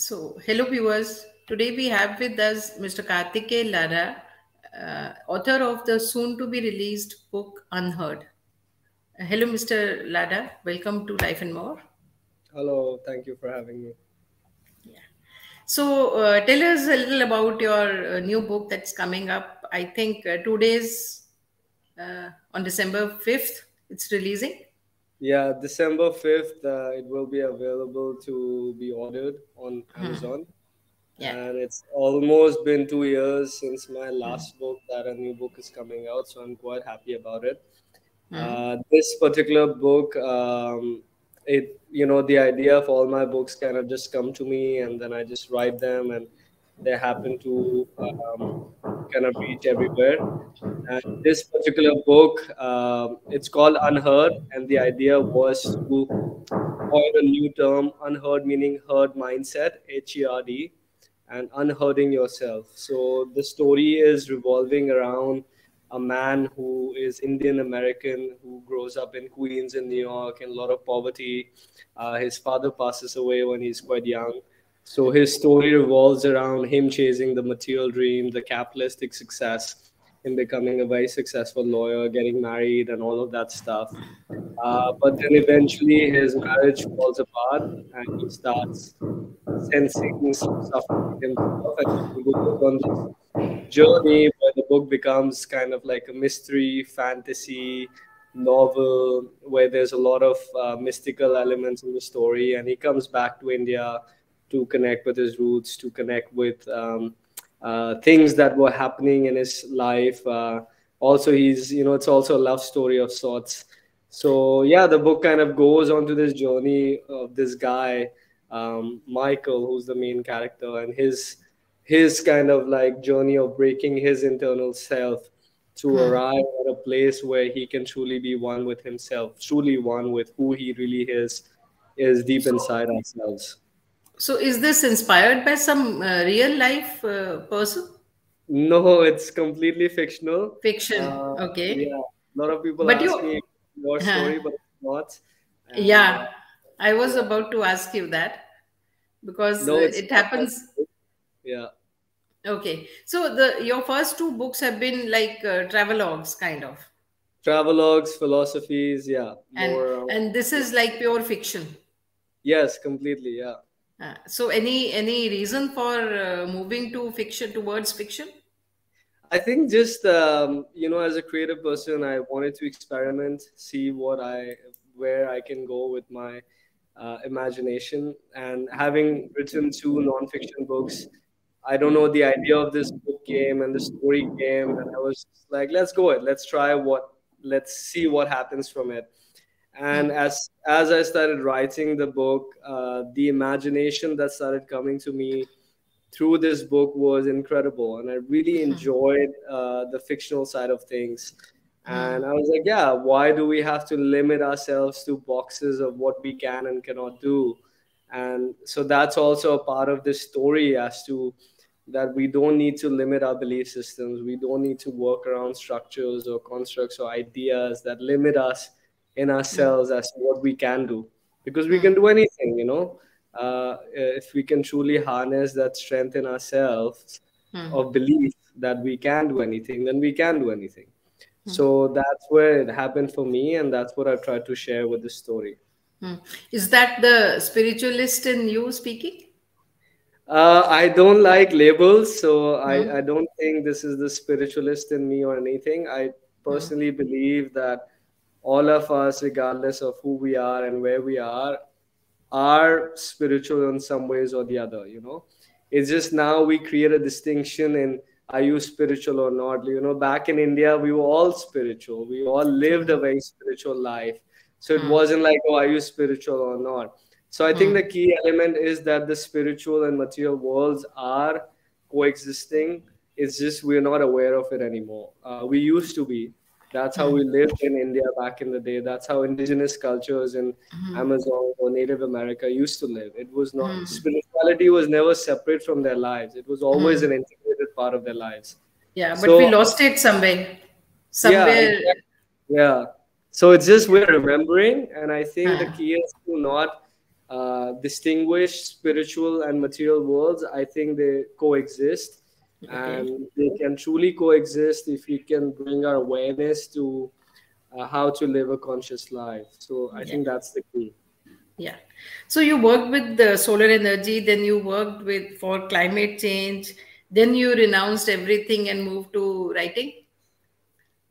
So, hello viewers. Today we have with us Mr. Kartikeya Ladha, author of the soon-to-be released book Unherd. Hello, Mr. Ladha. Welcome to Life and More. Hello, thank you for having me. Yeah. So, tell us a little about your new book that's coming up. I think 2 days on December 5th, it's releasing. Yeah, December 5th, it will be available to be ordered on Amazon. Yeah. And it's almost been 2 years since my last book that a new book is coming out, so I'm quite happy about it. This particular book, the idea of all my books kind of just come to me, and then I just write them, and they happen to kind of reach everywhere. And this particular book, it's called Unheard, and the idea was to coin a new term, unheard meaning herd mindset, HERD, and unherding yourself. So the story is revolving around a man who is Indian American who grows up in Queens in New York in a lot of poverty. His father passes away when he's quite young. So his story revolves around him chasing the material dream, the capitalistic success, him becoming a very successful lawyer, getting married, and all of that stuff. But then eventually his marriage falls apart and he starts sensing some suffering himself. And he goes on this journey where the book becomes kind of like a mystery, fantasy novel where there's a lot of mystical elements in the story. And he comes back to India to connect with his roots, to connect with things that were happening in his life. Also, it's also a love story of sorts. So yeah, the book kind of goes on to this journey of this guy, Michael, who's the main character, and his kind of like journey of breaking his internal self to arrive at a place where he can truly be one with himself, truly one with who he really is deep inside ourselves. So, is this inspired by some real life person? No, it's completely fictional. Fiction. Yeah, Okay. a lot of people But ask you, me your story, but it's not. And yeah, I was yeah, about to ask you that because no, it's it not my happens. story. Yeah. Okay. So, your first two books have been like travelogues, kind of. Travelogues, philosophies, yeah, And more. and this Yeah. is like pure fiction. Yes, completely, yeah. So, any reason for moving to fiction towards fiction? I think just as a creative person, I wanted to experiment, see where I can go with my imagination. And having written two nonfiction books, I don't know, the idea of this book came and the story came, and I was just like, let's go it, let's see what happens from it. And as I started writing the book, the imagination that started coming to me through this book was incredible, and I really enjoyed the fictional side of things. And I was like, yeah, why do we have to limit ourselves to boxes of what we can and cannot do? And so that's also a part of this story, as to that we don't need to limit our belief systems. We don't need to work around structures or constructs or ideas that limit us in ourselves as to what we can do, because we can do anything. If we can truly harness that strength in ourselves of belief that we can do anything, then we can do anything. So that's where it happened for me, and that's what I've tried to share with the story. Is that the spiritualist in you speaking? I don't like labels, so I don't think this is the spiritualist in me or anything. I personally believe that all of us, regardless of who we are and where we are spiritual in some ways or the other. It's just now we create a distinction in, are you spiritual or not? Back in India, we were all spiritual. We all lived a very spiritual life. So it wasn't like, oh, are you spiritual or not? So I think the key element is that the spiritual and material worlds are coexisting. It's just we're not aware of it anymore. We used to be. That's how we lived in India back in the day. That's how indigenous cultures in Amazon or Native America used to live. It was not, spirituality was never separate from their lives. It was always an integrated part of their lives. Yeah, but we So lost it somewhere. yeah, Somewhere. exactly. Yeah. So it's just we're remembering, and I think the key is to not distinguish spiritual and material worlds. I think they coexist, Okay. and they can truly coexist if we can bring our awareness to how to live a conscious life. So I Yeah. think that's the key. Yeah. So you worked with the solar energy, then you worked with for climate change, then you renounced everything and moved to writing.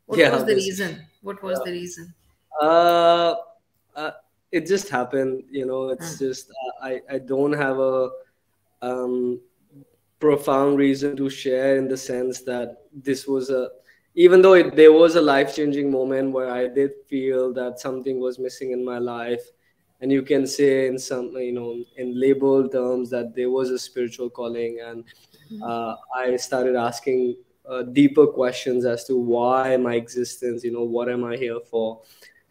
What Yeah, was the this. reason? What was the reason? Uh, uh, it just happened. It's Hmm. just I don't have a um, profound reason to share, in the sense that this was a, even though there was a life changing moment where I did feel that something was missing in my life, and you can say in some, in label terms, that there was a spiritual calling, and I started asking deeper questions as to why my existence, what am I here for.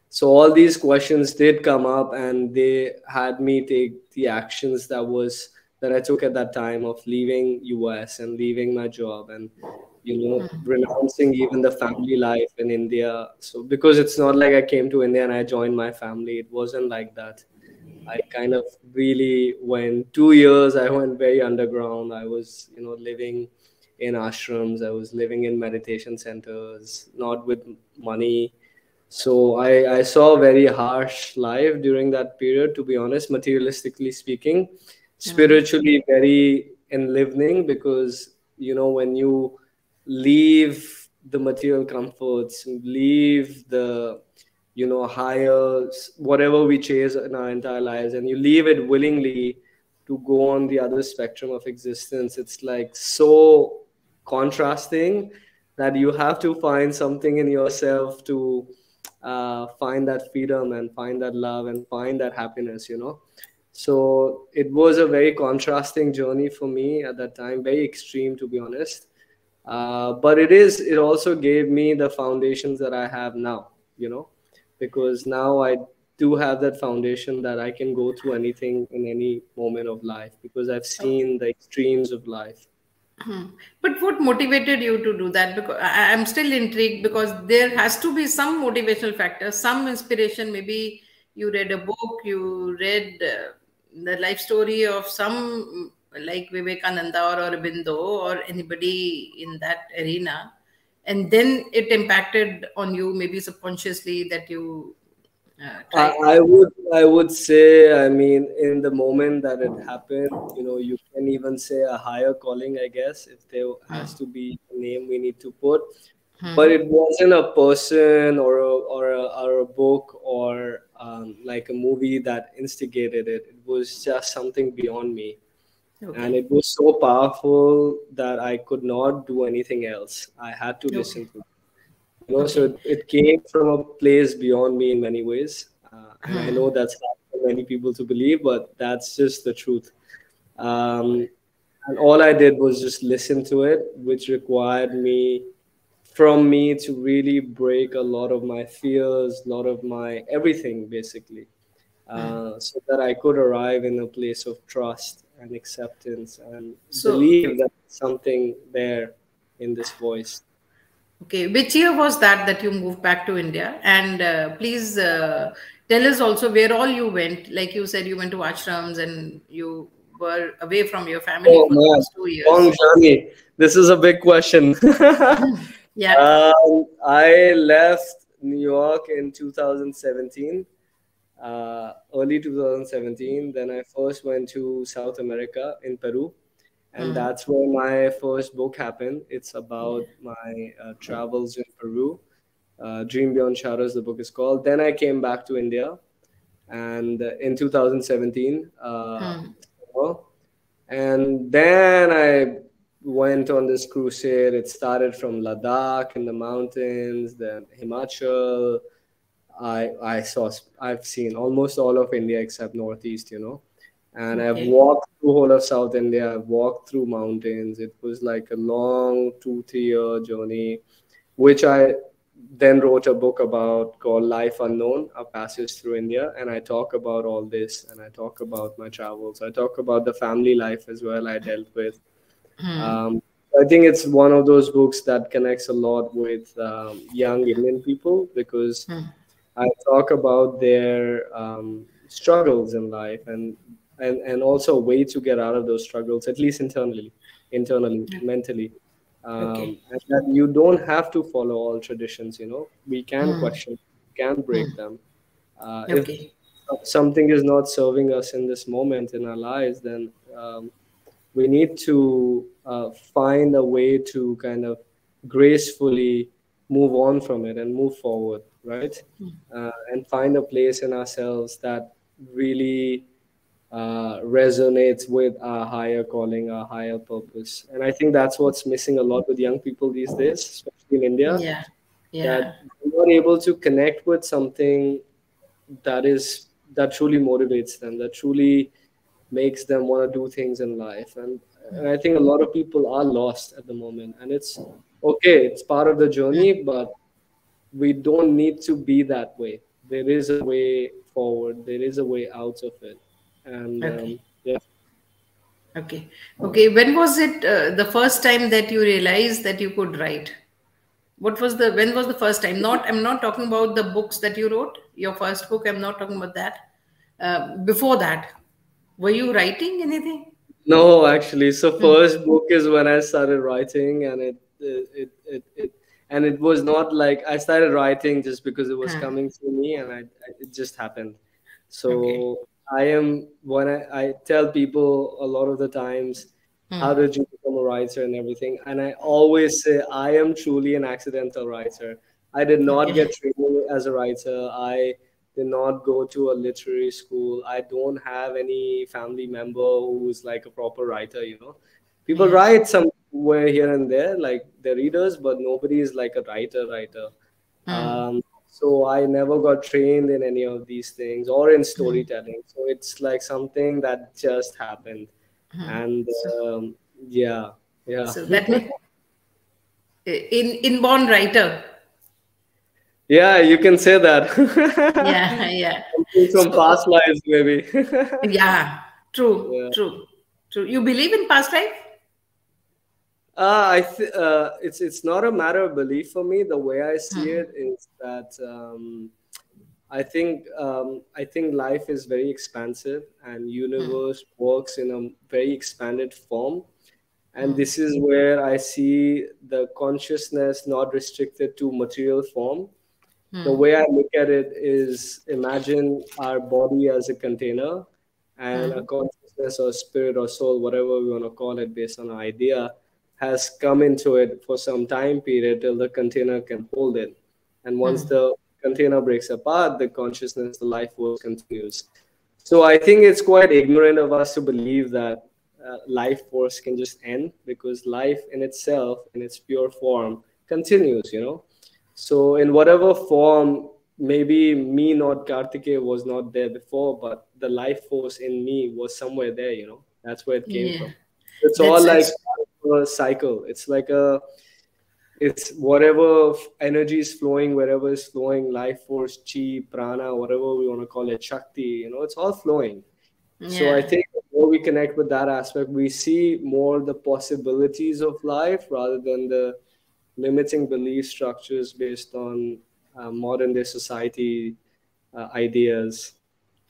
So all these questions did come up, and they had me take the actions that I took at that time, of leaving US and leaving my job, and renouncing even the family life in India. So because it's not like I came to India and I joined my family, it wasn't like that. I kind of really went 2 years. I went very underground. I was, living in ashrams. I was living in meditation centers, not with money. So I saw a very harsh life during that period, to be honest, materialistically speaking, Hmm. spiritually very enlivening, because, when you leave the material comforts, leave the, higher, whatever we chase in our entire lives, and you leave it willingly to go on the other spectrum of existence, it's like so contrasting, that you have to find something in yourself to find that freedom and find that love and find that happiness. So it was a very contrasting journey for me at that time, very extreme, to be honest. But it also gave me the foundations that I have now, you know, because now I do have that foundation that I can go through anything in any moment of life, because I've seen the extremes of life. But what motivated you to do that? Because I'm still intrigued, because there has to be some motivational factor, some inspiration. Maybe you read a book, you read the life story of some like Vivekananda or Aurobindo or anybody in that arena, and then it impacted on you, maybe subconsciously, that you I, try I to. would I would say, I mean, in the moment that it happened, you can even say a higher calling, I guess, if there has to be a name we need to put. But Hmm. it wasn't a person or a book or like a movie that instigated it. It was just something beyond me, and Okay. it was so powerful that I could not do anything else. I had to Okay. listen to it. So Okay. it came from a place beyond me in many ways, and I know that's hard for many people to believe, but that's just the truth. um, and all I did was just listen to it, which required me to really break a lot of my fears, a lot of my everything, basically, so that I could arrive in a place of trust and acceptance and So, believe that something there in this voice. okay, which year was that you moved back to India? And please tell us also where all you went. Like you said, you went to ashrams and you were away from your family Oh for man, those 2 years. long journey. This is a big question. Yeah. I left New York in 2017, early 2017. Then I first went to South America in Peru, and Hmm. that's where my first book happened. It's Yeah. about my travels in Peru. Dream Beyond Shadows, the book is called. Then I came back to India, and in 2017, Hmm. summer, and then I went on this crusade. It started from Ladakh in the mountains, then Himachal. I've seen almost all of India except Northeast. And I've Okay. walked through whole of South India. I've walked through mountains. It was like a long 2 3 year journey, which I then wrote a book about called Life Unknown, A Passage Through India. And I talk about all this, and I talk about my travels. I talk about the family life as well I dealt with. Hmm. Um, I think it's one of those books that connects a lot with young Indian people, because Hmm. I talk about their struggles in life, and also a way to get out of those struggles, at least internally, mentally. Okay. And that you don't have to follow all traditions, you know. We can Hmm. question, can break Hmm. them. If Okay. something is not serving us in this moment in our lives, then we need to find a way to kind of gracefully move on from it and move forward, right? And find a place in ourselves that really resonates with our higher calling, our higher purpose. And I think that's what's missing a lot with young people these days, especially in India, Yeah. Yeah. that they're not able to connect with something that is that truly motivates them, that truly makes them want to do things in life. And I think a lot of people are lost at the moment, and it's okay, it's part of the Hmm. journey, but we don't need to be that way. There is a way forward, there is a way out of it. And Okay. yeah. Okay. Okay. When was it the first time that you realized that you could write? When was the first time? I'm not talking about the books that you wrote, your first book. I'm not talking about that. Before that, were you writing anything? No, actually. So Hmm. first book is when I started writing, and it was not like I started writing just because it was Huh. coming to me, and it just happened. Okay. So I am when I tell people a lot of the times, Hmm. how did you become a writer and everything, and I always say I am truly an accidental writer. I did not Okay. get training as a writer. I did not go to a literary school. I don't have any family member who's like a proper writer, you know. People Yeah. write somewhere here and there, like they're readers, but nobody is like a writer. Hmm. So I never got trained in any of these things or in storytelling. So it's like something that just happened. And So, yeah, yeah. so that means inborn writer. Yeah, you can say that. Yeah. Yeah. Something from So past lives, maybe. yeah. True. Yeah. True. True. You believe in past life? It's not a matter of belief for me. The way I see Hmm. it is that I think life is very expansive, and Hmm. universe works in a very expanded form. And Hmm. this is where I see the consciousness not restricted to material form. The Hmm. way I look at it is, imagine our body as a container, and a Hmm. consciousness or spirit or soul, whatever we want to call it based on our idea, has come into it for some time period till the container can hold it. And once Hmm. the container breaks apart, the consciousness, the life force continues. So I think it's quite ignorant of us to believe that life force can just end, because life in itself, in its pure form, continues, you know. So in whatever form, maybe me, not Kartikeya, was not there before, but the life force in me was somewhere there, you know. That's where it came Yeah. from. It's all That's like ex- a cycle. It's whatever energy is flowing, wherever is flowing, life force, chi, prana, whatever we want to call it, shakti, you know, it's all flowing. So I yeah. think the more we connect with that aspect, we see more the possibilities of life rather than the limiting belief structures based on modern day society ideas.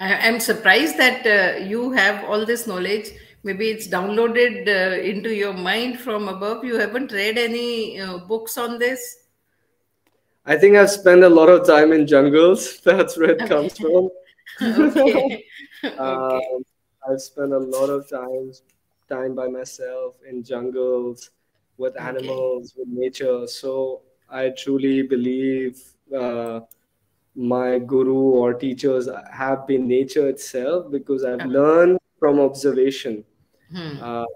I'm surprised that you have all this knowledge. Maybe it's downloaded into your mind from above. You haven't read any books on this. I think I've spent a lot of time in jungles. That's where it Okay. comes from. Okay. Okay. um, I've spent a lot of time by myself in jungles with Okay. animals, with nature. So I truly believe my guru or teachers have been nature itself, because I've Uh, learned from observation. Hmm. Uh,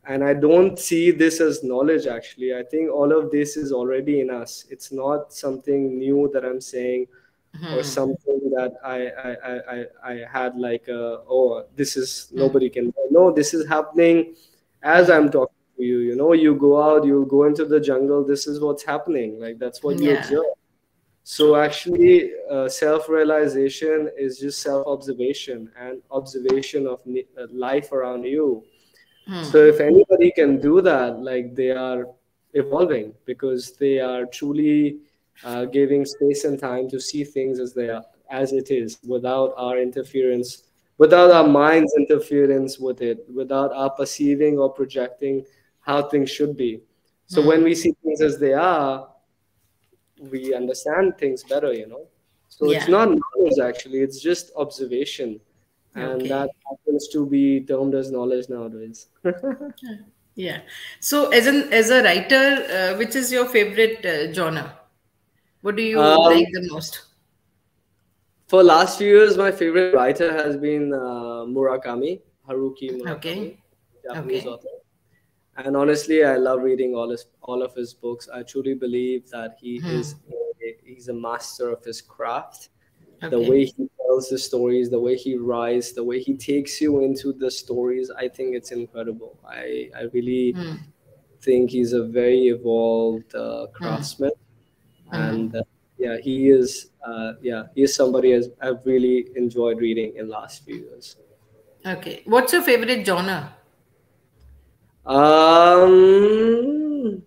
and I don't see this as knowledge, actually. I think all of this is already in us. It's not something new that I'm saying, or Hmm. something that I had like, oh, this is Hmm. nobody can know. No, this is happening as Hmm. I'm talking to you. You know, you go out, you go into the jungle, this is what's happening. Like, that's what you Yeah. observe. So True. actually, self-realization is just self-observation and observation of life around you. So Hmm. if anybody can do that, like, they are evolving, because they are truly giving space and time to see things as they are, as it is, without our interference, without our mind's interference with it, without our perceiving or projecting how things should be. So when we see things as they are, we understand things better, you know. So it's Yeah. not knowledge actually, it's just observation. And that Okay. happens to be termed as knowledge nowadays. Yeah. So, as a writer, which is your favorite genre? What do you um, like the most? for last few years, my favorite writer has been Murakami, Haruki Murakami, Okay. Japanese Okay. author. And honestly, I love reading all of his books. I truly believe that he's a master of his craft. The way Okay. he tells the stories, the way he writes, the way he takes you into the stories, I think it's incredible. I really think he's a very evolved craftsman, and yeah, he is somebody I've really enjoyed reading in last few years. Okay. What's your favorite genre? Um,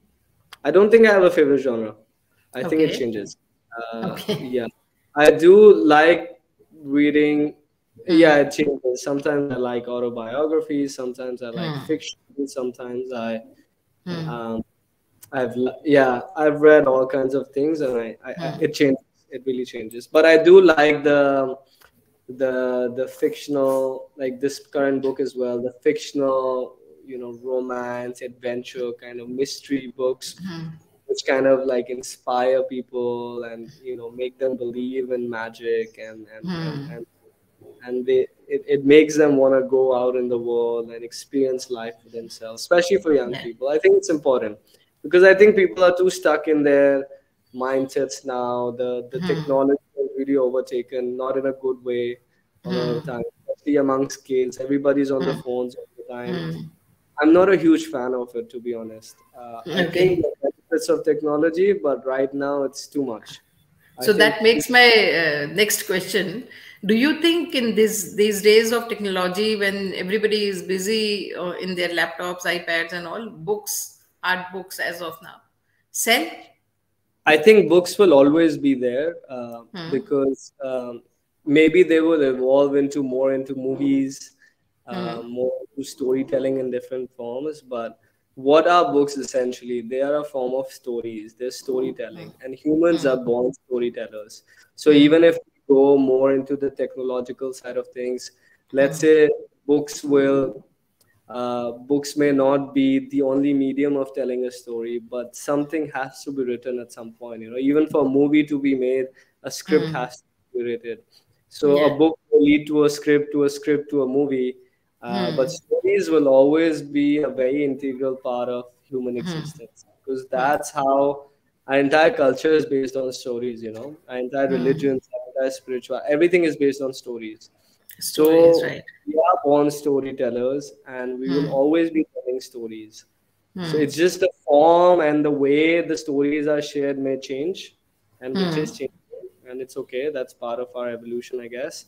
I don't think I have a favorite genre. I think it Okay. changes. Okay. Yeah, I do like reading. Yeah, it changes. Sometimes I like autobiographies. Sometimes I like fiction. Sometimes um, I've read all kinds of things, and it changes. It really changes. But I do like the fictional, like this current book as well, the fictional, romance, adventure, kind of mystery books, which kind of like inspire people and make them believe in magic, and it makes them want to go out in the world and experience life for themselves, especially for young Yeah. people. I think it's important because I think people are too stuck in their mindsets now. The technology has really overtaken, not in a good way a lot of the time, especially amongst kids. Everybody's on the phones all the time. I'm not a huge fan of it, to be honest. I think Okay. the benefits of technology, but right now it's too much. I So think that makes my next question. Do you think in these days of technology, when everybody is busy in their laptops, iPads, and all, books, art books, as of now, sell? I think books will always be there because maybe they will evolve into movies, more into storytelling in different forms. But what are books essentially? They are a form of stories. They're storytelling, and humans are born storytellers. So even if we go more into the technological side of things, let's say books will books may not be the only medium of telling a story, but something has to be written at some point. Even for a movie to be made, a script has to be written. So a Yeah. book will lead to a script, to a script, to a movie. But stories will always be a very integral part of human existence because that's how our entire culture is based on stories. Our entire religions, our entire spiritual, everything is based on stories. Stories, So right? we are born storytellers and we will always be telling stories. So it's just the form and the way the stories are shared may change, and which is changing, and it's okay. That's part of our evolution, I guess.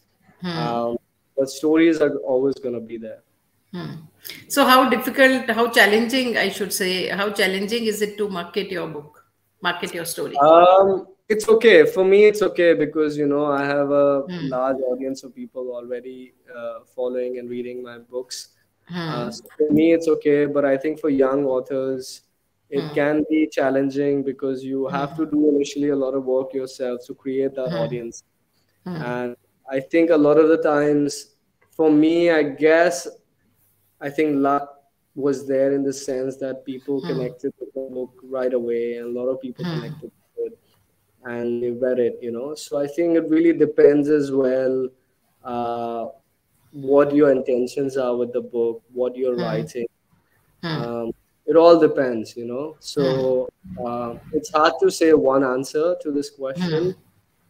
But stories are always going to be there. So how difficult, how challenging, I should say, how challenging is it to market your book, market your story? It's okay for me. It's okay because I have a large audience of people already following and reading my books. So for me, it's okay. But I think for young authors, it can be challenging because you have to do initially a lot of work yourself to create that audience. And I think a lot of the times, for me, I guess I think luck was there in the sense that people connected with the book right away, and a lot of people connected with it and they read it. So I think it really depends as well uh, what your intentions are with the book, what you're writing. Um, it all depends. So it's hard to say one answer to this question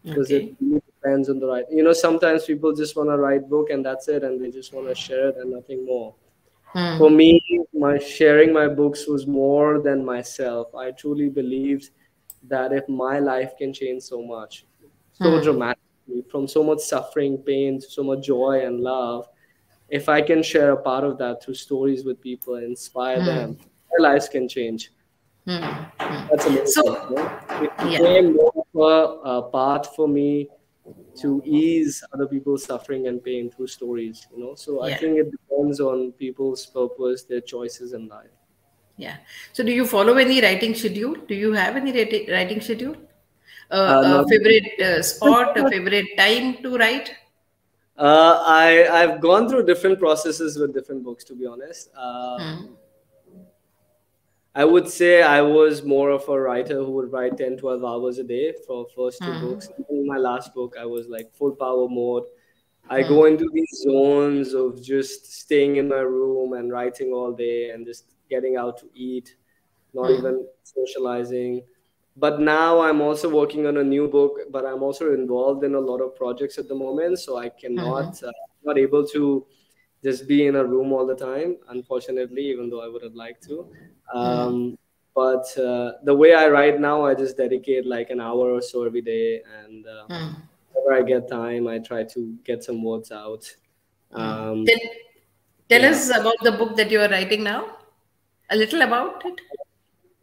because it Okay. really depends on the right. Sometimes people just want to write book and that's it, and they just want to share it and nothing more. For me, my sharing my books was more than myself. I truly believed that if my life can change so much, so dramatically, from so much suffering, pain to so much joy and love, if I can share a part of that through stories with people and inspire them, their lives can change. That's So, amazing. It yeah. became more of a part for me to ease other people's suffering and pain through stories, you know. So I Yeah. think it depends on people's purpose, their choices in life. Yeah. So, do you follow any writing schedule? Do you have any writing schedule? Not A favorite spot, a favorite time to write? I've gone through different processes with different books, to be honest. Hmm. I would say I was more of a writer who would write 10, 12 hours a day for first two Hmm. books. In my last book, I was like full power mode. I go Hmm. into these zones of just staying in my room and writing all day and just getting out to eat, not Hmm. even socializing. But now I'm also working on a new book, but I'm also involved in a lot of projects at the moment, so I Hmm. cannot not able to just be in a room all the time, unfortunately, even though I would have liked to. Hmm. But the way I write now, I just dedicate like an hour or so every day, and Hmm. whenever I get time, I try to get some words out. Hmm. Um, Tell, tell yeah. us about the book that you are writing now. A little about it.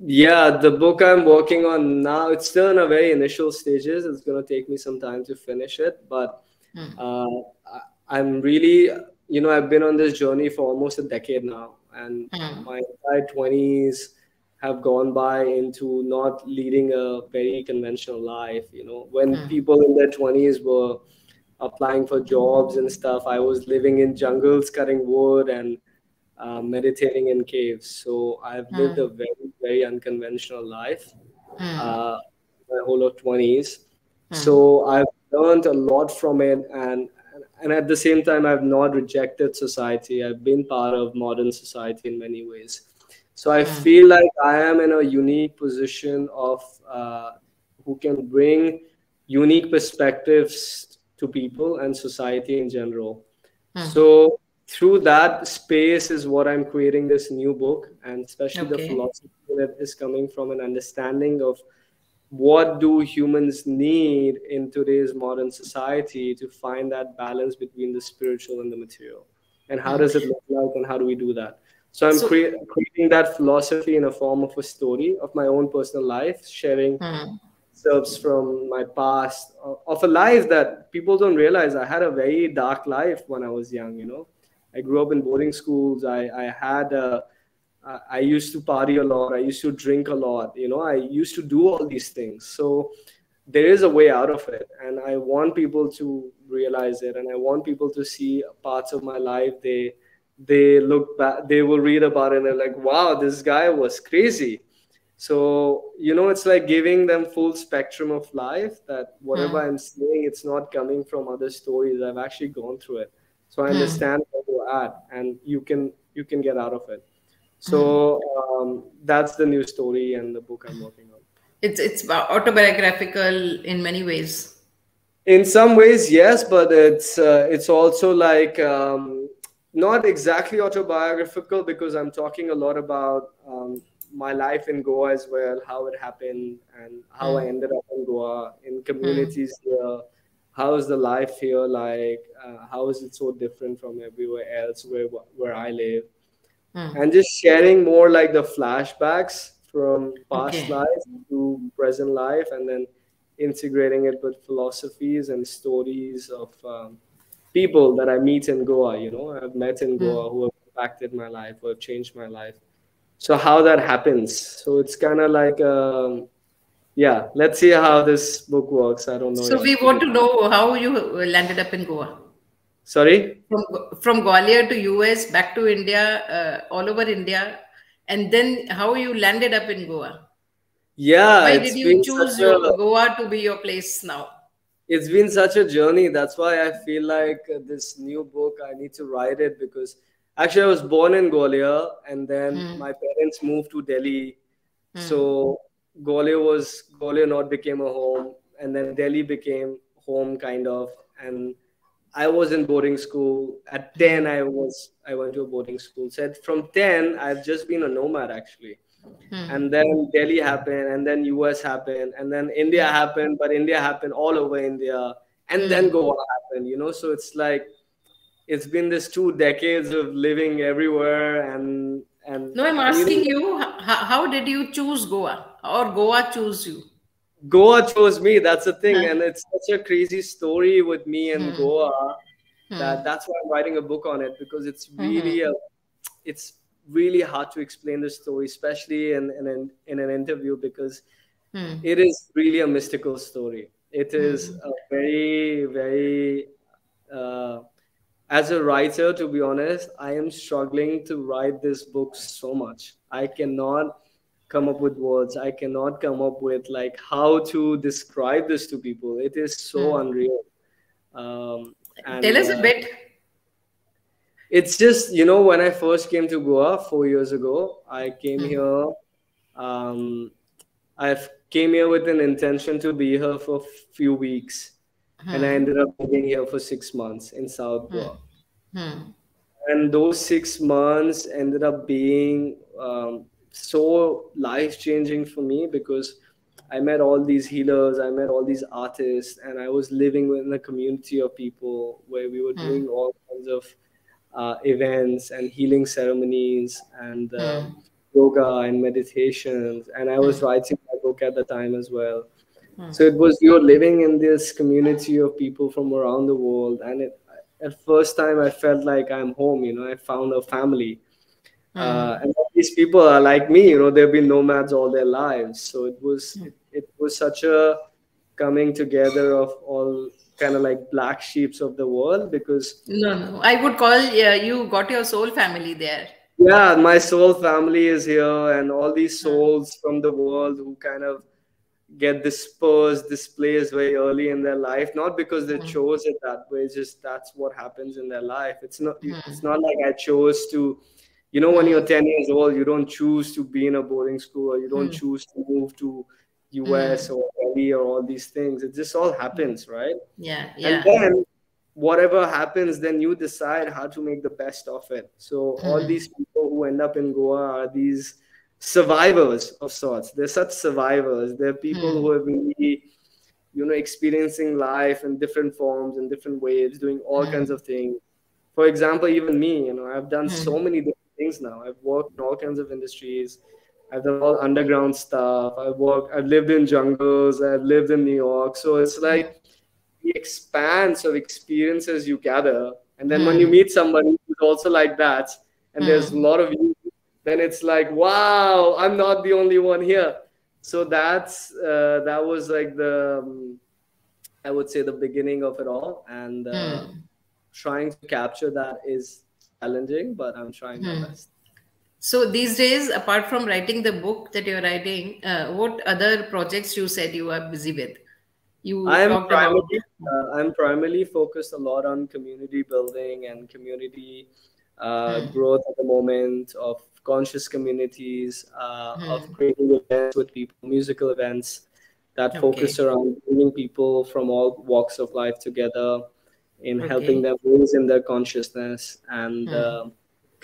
Yeah, the book I'm working on now, it's still in a very initial stages. It's going to take me some time to finish it, but Hmm. uh, I'm really, you know, I've been on this journey for almost a decade now, and Hmm. my entire 20s have gone by into not leading a very conventional life. You know, when Hmm. people in their 20s were applying for jobs and stuff, I was living in jungles, cutting wood, and meditating in caves. So I've lived a Hmm. very, very unconventional life Hmm. uh, my whole of 20s. Hmm. So I've learned a lot from it, and at the same time, I've not rejected society. I've been part of modern society in many ways. So I Hmm. feel like I am in a unique position of who can bring unique perspectives to people and society in general. Hmm. So through that space is what I'm creating this new book, and especially the Okay. philosophy in it is coming from an understanding of what do humans need in today's modern society to find that balance between the spiritual and the material, and how Hmm. does it look like, and how do we do that. So I'm So, creating that philosophy in a form of a story of my own personal life, sharing hmm. serves from my past of a life that people don't realize. I had a very dark life when I was young, you know. I grew up in boarding schools. I used to party a lot. I used to drink a lot, you know. I used to do all these things. So there is a way out of it, and I want people to realize it, and I want people to see parts of my life. They look back, they will read about it and they're like, wow, this guy was crazy. So, you know, it's like giving them full spectrum of life, that whatever Hmm. I'm saying, it's not coming from other stories. I've actually gone through it. So I Hmm. understand where you're at, and you can get out of it. So that's the new story and the book I'm working on. It's autobiographical in many ways. In some ways, yes, but it's also like not exactly autobiographical, because I'm talking a lot about my life in Goa as well, how it happened and how I Hmm. ended up in Goa, in Hmm. communities here. How is the life here like? How is it so different from everywhere else where I live? Hmm. And just sharing more like the flashbacks from past Okay. life to present life, and then integrating it with philosophies and stories of people that I meet in Goa. You know, I've met in Hmm. Goa who have impacted my life, who have changed my life. So how that happens. So it's kind of like yeah, let's see how this book works. I don't know So yet, we to want be to know how you landed up in Goa. sorry. From Gwalior to US, back to India, all over India, and then how you landed up in Goa. Yeah, Why did it's you been such choose a your Goa to be your place now? it's been such a journey. That's why I feel like this new book, I need to write it, because actually I was born in Gwalior, and then Hmm. my parents moved to Delhi. Hmm. So Gwalior not became a home, and then Delhi became home kind of. And I was in boarding school. At 10, Hmm. I went to a boarding school. So from 10, I've just been a nomad actually. Hmm. And then Delhi happened, and then US happened, and then India happened, but India happened all over India, and then Hmm. Goa happened, you know. So it's like it's been this 2 decades of living everywhere, and No, I'm you know, asking you, how did you choose Goa or Goa choose you? Goa chose me. That's the thing, Huh. and it's such a crazy story with me and Hmm. Goa Hmm. that's why I'm writing a book on it, because Hmm. it's really hard to explain the story, especially in an interview, because Hmm. it is really a mystical story. It is Hmm. a very uh, as a writer, to be honest, I am struggling to write this book so much. I cannot come up with words. I cannot come up with like how to describe this to people. It is so Hmm. unreal. Um, Tell and us a bit. It's just, when I first came to Goa 4 years ago, I came Hmm. here. Um, I came here with an intention to be here for a few weeks, and I Hmm. ended up being here for 6 months in South Hmm. Goa. Hmm. And those 6 months ended up being so life changing for me, because I met all these healers, I met all these artists, and I was living within a community of people where we were Hmm. doing all kinds of events and healing ceremonies and Hmm. yoga and meditations. And I was Hmm. writing my book at the time as well. Hmm. So it was, you're living in this community of people from around the world, and at first time I felt like I'm home. I found a family, Hmm. and all these people are like me. They've been nomads all their lives. So it was such a coming together of all kind of like black sheeps of the world, because No, no. I would call you got your soul family there. yeah, my soul family is here, and all these Hmm. souls from the world who kind of get dispersed, displaced very early in their life, not because they Hmm. chose it that way, it's just that's what happens in their life. It's not it's Hmm. not like I chose to, when Hmm. you're 10 years old, you don't choose to be in a boarding school, or you don't Hmm. choose to move to US Hmm. or Delhi or all these things. It just all Hmm. happens, right? Yeah, And yeah. then whatever happens, then you decide how to make the best of it. So all Hmm. these people who end up in Goa are these survivors of sorts. They're such survivors. They're people Hmm. who have really, experiencing life in different forms and different ways, doing all kinds Hmm. of things. For example, even me, I've done Hmm. so many different things now. I've worked in all kinds of industries. I've done all underground stuff. I've lived in jungles. I've lived in New York. So it's like the expanse of experiences you gather. And then when you Hmm. meet somebody who's also like that, and there's a Hmm. lot of you, then it's like, wow, I'm not the only one here. So that was like I would say, the beginning of it all. And Hmm. trying to capture that is challenging, but I'm trying my Hmm. best. So these days, apart from writing the book that you're writing, what other projects you said you are busy with? You I'm talked about. primarily I'm primarily focused a lot on community building and community Hmm. growth at the moment, of conscious communities, of Hmm. creating events with people, musical events that Okay. focus around bringing people from all walks of life together, in helping Okay. them raise in their consciousness, and Hmm.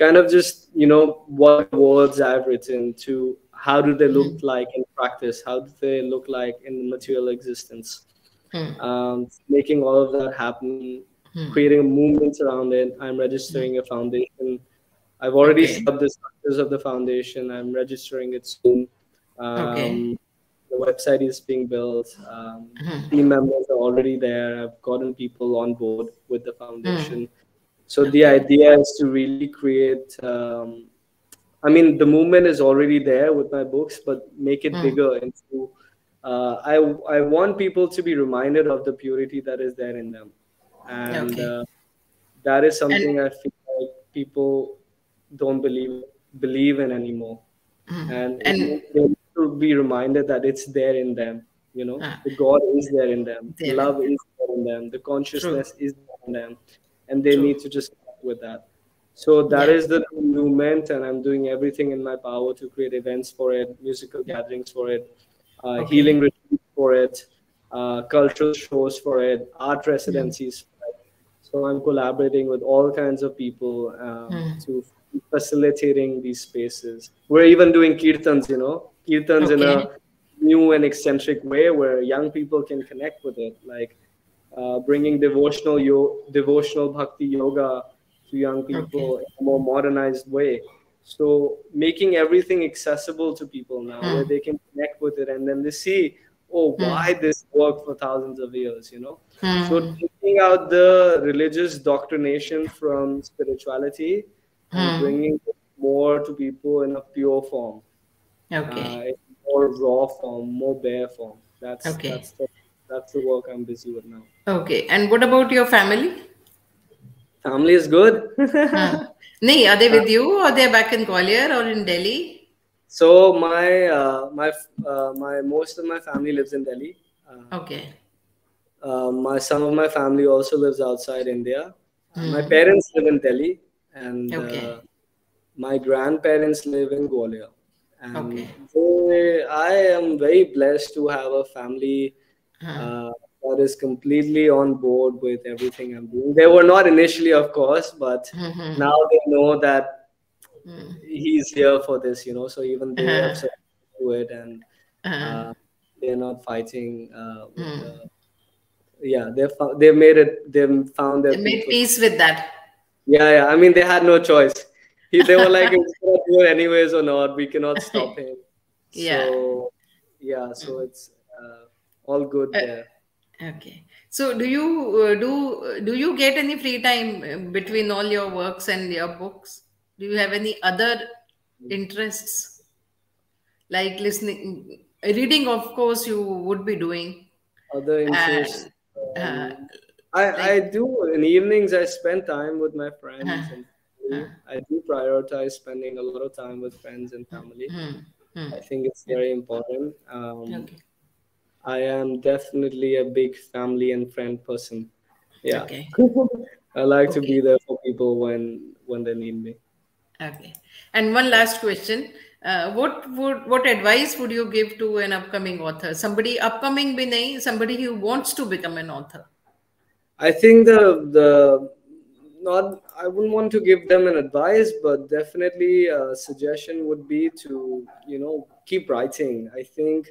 kind of just, what the words I've written to, how do they look Hmm. like in practice, how do they look like in material existence, Hmm. making all of that happen, Hmm. creating movements around it. I'm Hmm. registering a foundation. I've already Okay. set up the structures of the foundation. I'm registering it soon. Okay. Um, the website is being built. Hmm. Team members are already there. I've gotten people on board with the Hmm. foundation. So the Okay. idea is to really create. I mean, the movement is already there with my books, but make it Hmm. bigger into. I want people to be reminded of the purity that is there in them, and Okay. that is And something I feel like people don't believe in anymore, and and they need to be reminded that it's there in them. uh, The God is there in them, the there and love is there in them, the true. consciousness is there in them, and they True. need to just connect with that. So that Yeah. is the movement, and I'm doing everything in my power to create events for it, musical gatherings for it, healing Okay. retreats for it, cultural shows for it, art Hmm. residencies for it. So I'm collaborating with all kinds of people Hmm. to facilitating these spaces. We're even doing kirtans, kirtans in a Okay. new and eccentric way where young people can connect with it, like bringing devotional bhakti yoga to young Okay. people in a more modernized way. So making everything accessible to people now, where Hmm. they can connect with it, and then they see, oh, Hmm. why this worked for thousands of years, you know. So Hmm. taking out the religious doctrination from spirituality and Hmm. bringing it more to people in a pure form, Okay. in more raw form, more bare form. Okay. That's the work I'm busy with now. Okay. And what about your family? Family is good. Huh. Nee, are they with you or they're back in Gwalior or in Delhi? So my most of my family lives in Delhi. Okay. My some of my family also lives outside India. My Hmm. parents live in Delhi, and Okay. my grandparents live in Gwalior. And Okay. I am very blessed to have a family Huh. uh, that is completely on board with everything I'm doing. They were not initially, of course, but Hmm. Hmm. now they know that Hmm. he's here for this, you know. So even they have Uh-huh. said to it, and Uh-huh. uh, they're not fighting with Hmm. the. Yeah, they've made it. They've found their They made people. peace with that. Yeah, yeah. I mean, they had no choice. They were like, "Is he gonna do it anyways or not? We cannot stop him." Yeah. So, yeah. So it's all good Uh, there. okay. So do you get any free time between all your works and your books? Do you have any other interests like listening, reading? Of course, you would be doing, Other interests. and uh, Um, I like do in evenings. I spend time with my uh, friends and uh, family. I do prioritize spending a lot of time with friends and family. hmm, hmm, I think it's yeah. very important. Okay. I am definitely a big family and friend person. Yeah. Okay. I like to Okay. be there for people when they need me. Okay. And one Yeah. last question. What advice would you give to an upcoming author? Somebody upcoming bhi nahi, somebody who wants to become an author. I think the not I wouldn't want to give them an advice, but definitely a suggestion would be to, you know, keep writing. I think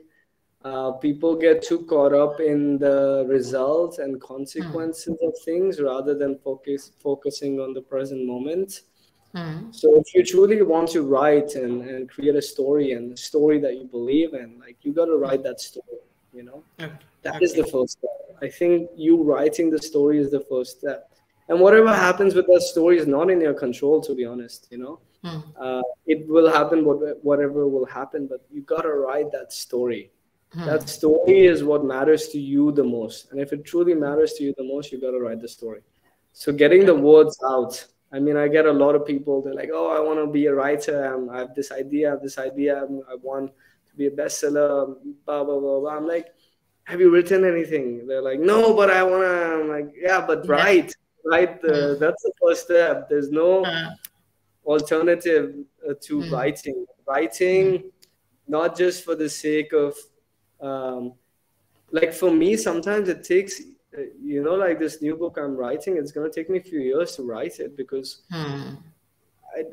people get too caught up in the results and Hmm. consequences of things rather than focusing on the present moment. Hmm. So if you truly want to write and create a story and a story that you believe in, like you got to write that story, you know. Okay. That is the Okay. first step. I think you writing the story is the first step. And whatever happens with that story is not in your control, to be honest, you know. Hmm. It will happen, whatever will happen, but you got to write that story. Hmm. That story is what matters to you the most. And if it truly matters to you the most, you got to write the story. So getting the Okay. words out. I mean, I get a lot of people, they're like, oh, I want to be a writer. I have this idea, I want to be a bestseller, blah, blah, blah, blah. I'm like, have you written anything? They're like, no, but I want to. I'm like, yeah, but Yeah. write. Hmm. That's the first step. There's no Uh, alternative to hmm. writing. Hmm. Writing, not just for the sake of, um, like for me, sometimes it takes, you know, like this new book I'm writing, it's going to take me a few years to write it because Hmm.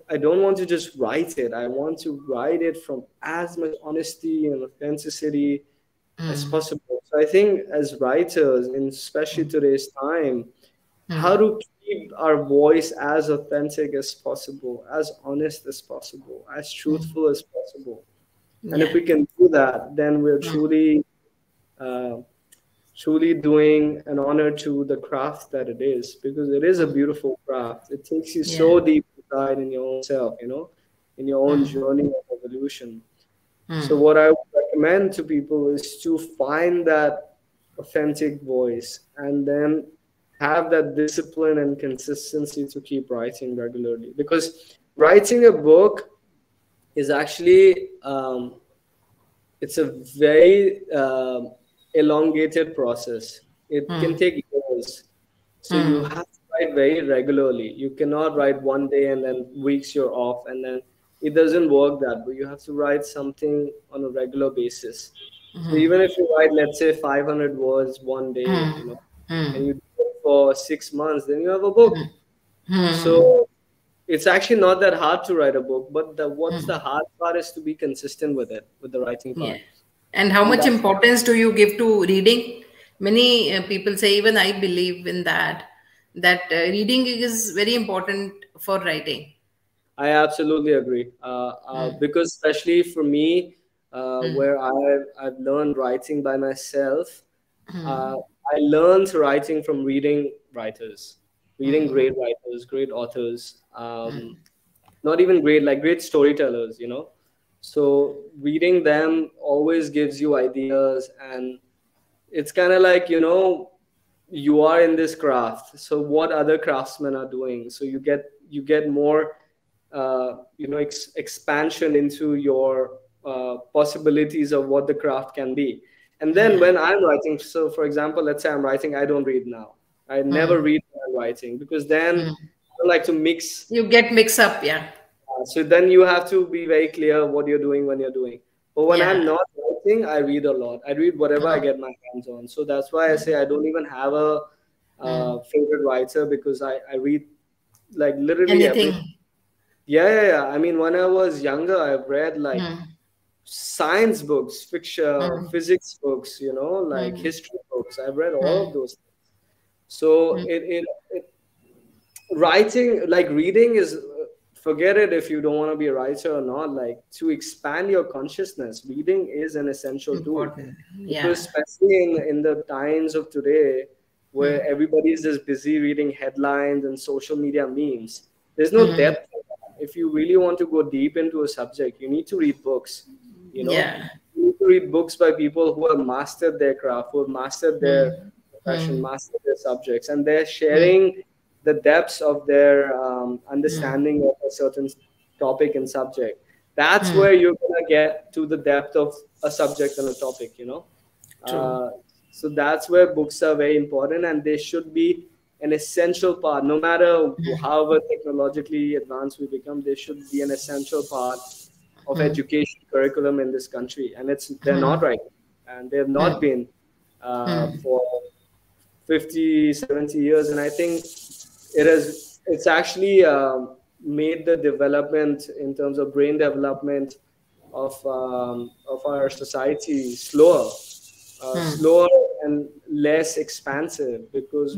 I don't want to just write it. I want to write it from as much honesty and authenticity as Hmm. possible. So I think as writers, in especially today's time, how Hmm. to keep our voice as authentic as possible, as honest as possible, as Hmm. truthful as possible. And if Yeah. we can do that, then we're Hmm. uh, truly doing an honor to the craft that it is, because it is a Hmm. beautiful craft. It takes you Yeah. so deep inside in your own self, you know, in your own Hmm. journey of evolution. So, Hmm. what I would recommend to people is to find that authentic voice and then have that discipline and consistency to keep writing regularly. Because writing a book is actually it's a very elongated process. It can Hmm. take years. So you Hmm. have to write very regularly. You cannot write one day and then weeks you're off, and then it doesn't work that way. You have to write something on a regular basis. So Hmm. even if you write, let's say, 500 words one day, Hmm. you know, and Hmm. you do it for 6 months, then you have a book. Hmm. So it's actually not that hard to write a book, but what's Hmm. the hard part is to be consistent with it, with the writing Yeah. part. And how And much that's importance do you give to reading? Many people say, even I believe in that, that reading is very important for writing. I absolutely agree. Because especially for me, where I've learned writing by myself. Uh, I learned writing from reading writers, reading great writers, great authors. Not even great, like great storytellers, you know. So reading them always gives you ideas, and it's kind of like, you know, you are in this craft, so what other craftsmen are doing, so you get more you know, expansion into your possibilities of what the craft can be. And then when I'm writing, so for example, let's say I'm writing, I don't read now. I never read when I'm writing, because then I don't like to mix. You get mix up, yeah. So then you have to be very clear what you're doing when you're doing. But when I'm Yeah. not writing, I read a lot. I read whatever I get my hands on. So that's why I say I don't even have a favorite writer, because I read like literally every. Anything. Yeah, yeah, yeah. I mean, when I was younger, I've read like science books, fiction, physics books, you know, like history books. I've read all of those things. So it writing, like reading is, forget it if you don't want to be a writer or not. Like, to expand your consciousness, reading is an essential tool, Important. because Yeah. especially in the times of today, where everybody is just busy reading headlines and social media memes, there's no depth in that. If you really want to go deep into a subject, you need to read books, you know. Yeah. You need to read books by people who have mastered their craft, who have mastered their profession, mastered their subjects, and they're sharing the depths of their understanding of a certain topic and subject. That's where you're gonna get to the depth of a subject and a topic, you know. True. Uh, so that's where books are very important, and they should be an essential part. No matter however technologically advanced we become, they should be an essential part of education curriculum in this country. And they're not right, and they have not been for 50, 70 years. And I think it's actually made the development in terms of brain development of our society slower and less expansive, because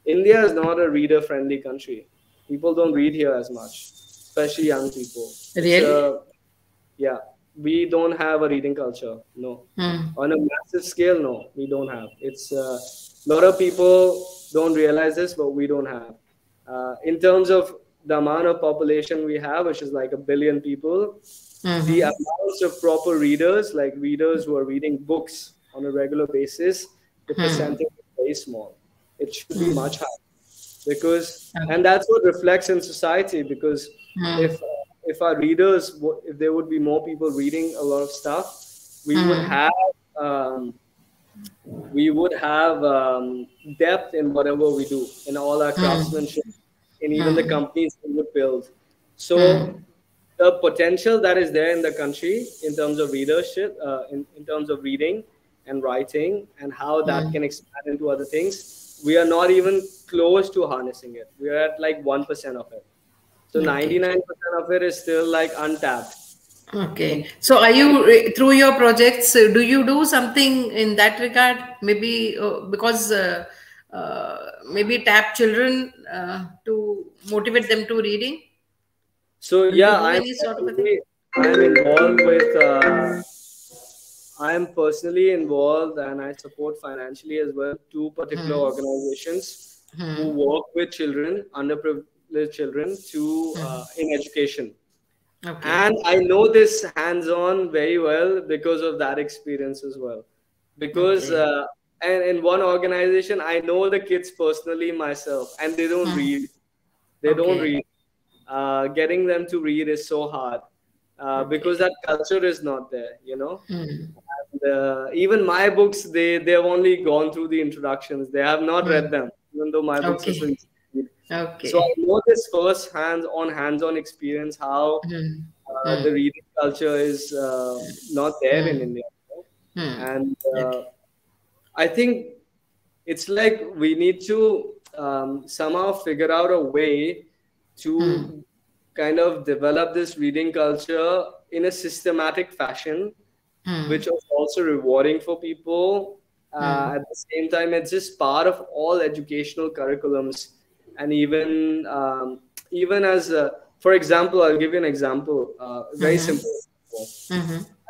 India is not a reader friendly country. People don't read here as much, especially young people. It's Really? a Yeah, we don't have a reading culture. No, on a massive scale, no, we don't have. It's a lot of people don't realize this, but we don't have. In terms of the amount of population we have, which is like 1 billion people, the amounts of proper readers, like readers who are reading books on a regular basis, the percentage is very small. It should be much higher, because, and that's what reflects in society, because if our readers, if there would be more people reading a lot of stuff, we would have um, depth in whatever we do, in all our craftsmanship, in even the companies we would build. So the potential that is there in the country in terms of readership, in terms of reading and writing, and how that can expand into other things, we are not even close to harnessing it. We are at like 1% of it. So Okay. 99% of it is still like untapped. Okay. So, are you through your projects? Do you do something in that regard? Maybe because maybe tap children to motivate them to reading. So Do you yeah, do any sort of a thing? I'm involved with I'm personally involved, and I support financially as well two particular organizations who work with children, underprivileged children, to in education. Okay. And I know this hands-on very well because of that experience as well. Because Okay. and in one organization, I know the kids personally myself, and they don't read. They don't Okay. read. Getting them to read is so hard, because Okay. that culture is not there, you know. And, even my books, they've only gone through the introductions. They have not read them, even though my books are so Okay. easy to read. So I Okay. know this first hands-on experience, how the reading culture is not there in India, you know? And Okay. I think it's like we need to somehow figure out a way to kind of develop this reading culture in a systematic fashion, which is also rewarding for people. At the same time, it's just part of all educational curriculums, and even as for example, I'll give you an example, very simple example.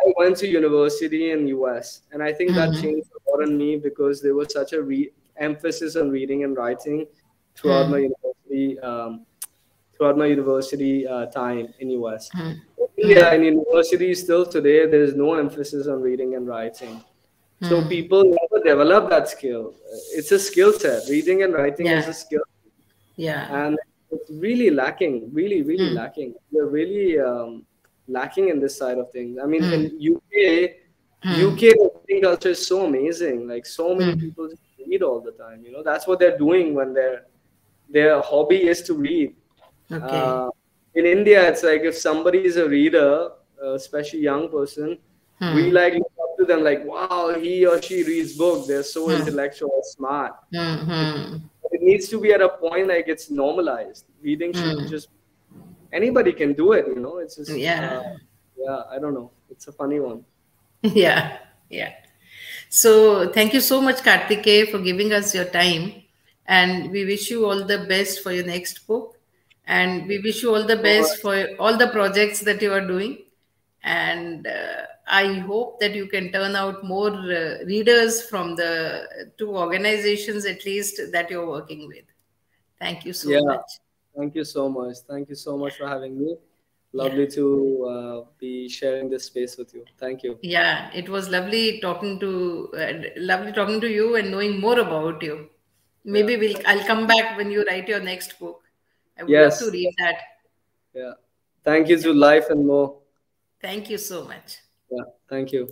I went to university in US, and I think that Hmm. changed a lot on me because there was such a emphasis on reading and writing throughout my Hmm. university throughout my university time in US. Hmm. In Hmm. India, in universities still today, there is no emphasis on reading and writing. So Hmm. people never develop that skill. It's a skill set. Reading and writing is Yeah. a skill, Yeah. and it's really lacking, really, really Hmm. lacking. We're really lacking in this side of things. I mean, in Hmm. Hmm. UK reading culture is so amazing. Like so many Hmm. people just read all the time. You know, that's what they're doing when their hobby is to read. Okay. Uh, in India, it's like if somebody is a reader, especially young person, we Hmm. like look up to them like, wow, he or she reads books. They're so Hmm. intellectual, smart. Hmm. Hmm. It needs to be at a point like it's normalized. Reading should Hmm. just anybody can do it. You know, it's just Yeah. yeah. I don't know. It's a funny one. Yeah. Yeah. So thank you so much, Kartikeya, for giving us your time. And we wish you all the best for your next book. And we wish you all the So best for all the projects that you are doing. And I hope that you can turn out more readers from the two organizations, at least, that you're working with. Thank you so yeah. much. Thank you so much. Thank you so Yeah. much for having me. Yeah. Lovely to be sharing this space with you. Thank you. Yeah, it was lovely talking to you and knowing more about you. Yeah. Maybe I'll come back when you write your next book. I would love to Yes. read that. Yeah. Thank you Yeah. to Life and More. Thank you so much. Yeah. Thank you.